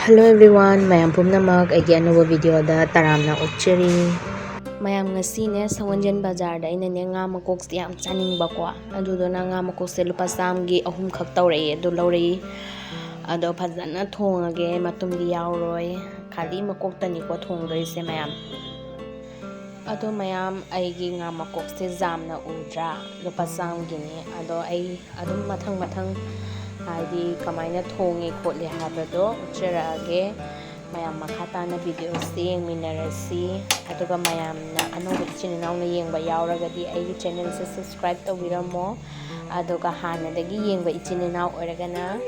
Hello everyone, mayam pumnamak aigi anuba video da taramna utchari. Mayam ngasine Sawanjan Bazar da ina nga makok yam chaningba ko. Adudona nga makok se lupa samgi ahum khak tawrei adu lawrei. Ado phajana thongage matumgi yawroi. Khali makok tani ko thongdoi se mayam. Ado mayam aigi nga makok se jamna udra lupa samgi ni. Ado ai adum mathang Hadi kamaina thongi khotle habado ucharage mayam makhatana video se minarasi aduga mayam na anoba channel na yengba yawragadi ai channel se subscribe tawiramo aduga hanadagi yengba channel oragana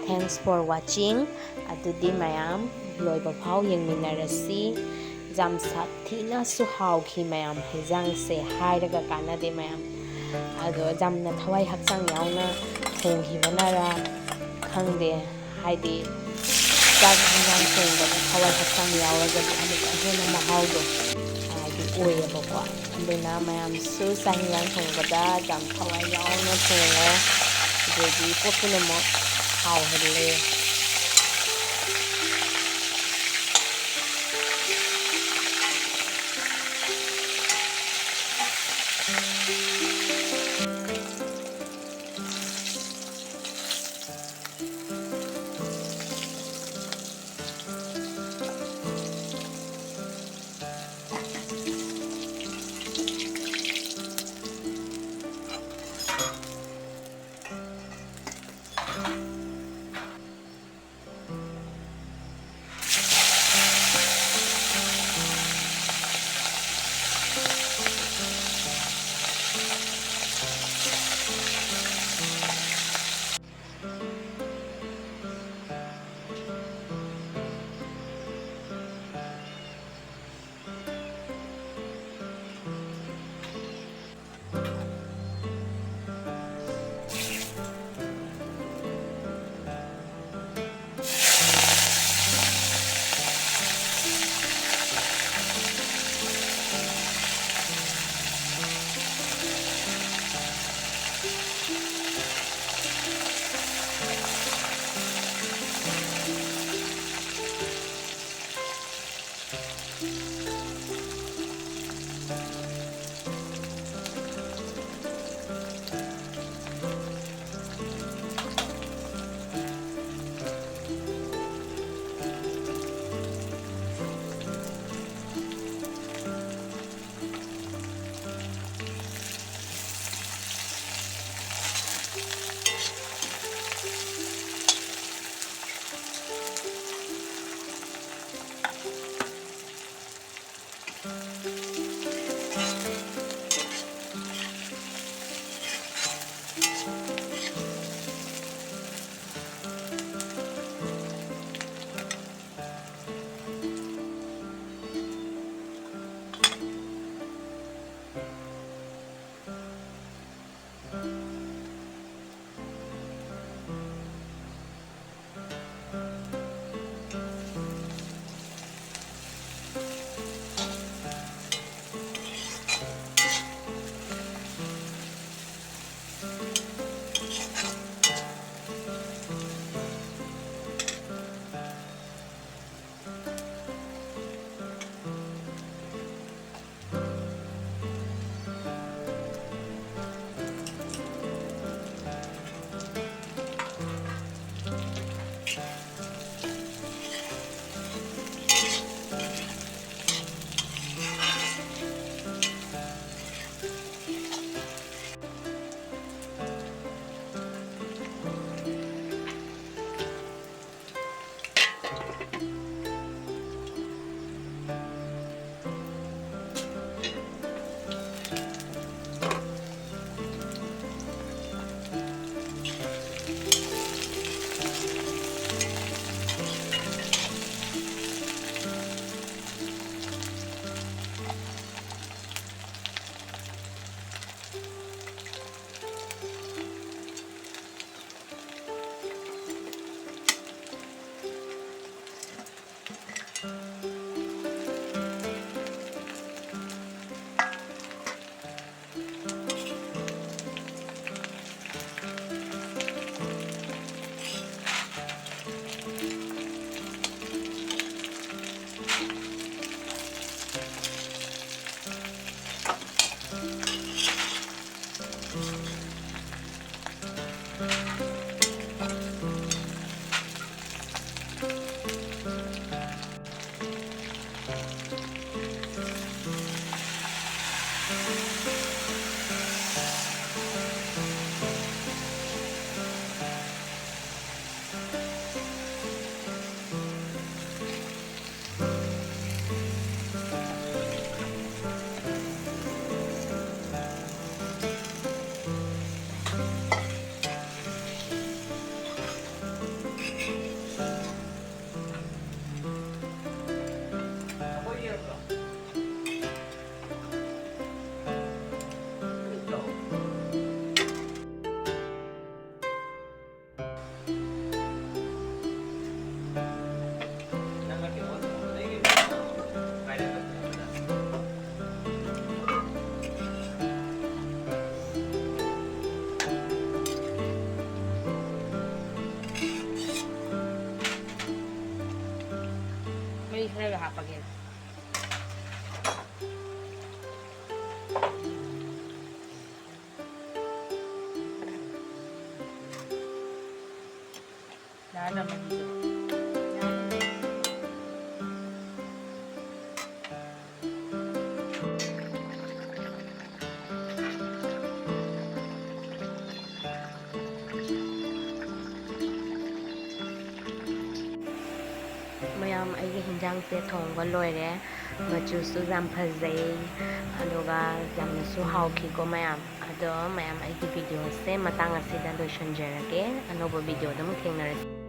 thanks for watching adudi mayam loiba phau yengminarasi jam sathina su hauki mayam hejang se hairaga kanade mayam ado jamna thawai hakchang yauna thonghibanara khangde haidi chak hingang thongba thawai hakchang yauragadi amuka hena mahaudo haidi oyebako aduna mayam su sa hingang thongbada jam thawai yauna thongo dedi pokunamo hauhele ꯃꯌꯥꯝ ꯑꯩꯒꯤ ꯍꯤꯟꯖꯥꯡꯁꯦ ꯊꯣꯡꯕ ꯂꯣꯏꯔꯦ ꯃꯆꯨꯁꯨ ꯌꯥꯝ ꯐꯖꯩ ꯑꯗꯨꯒ ꯌꯥꯝꯅꯁꯨ ꯍꯥꯎꯈꯤꯀꯣ ꯃꯌꯥꯝ ꯑꯗꯣ ꯃꯌꯥꯝ ꯑꯩꯒꯤ ꯚꯤꯗꯤꯑꯣꯁꯦ ꯃꯇꯥꯡ ꯑꯁꯤꯗ ꯂꯣꯏꯁꯤꯟꯖꯔꯒꯦ ꯑꯅꯧꯕ ꯚꯤꯗꯤꯑꯣꯗ ꯑꯃꯨꯛ ꯊꯦꯡꯅꯔꯁꯤ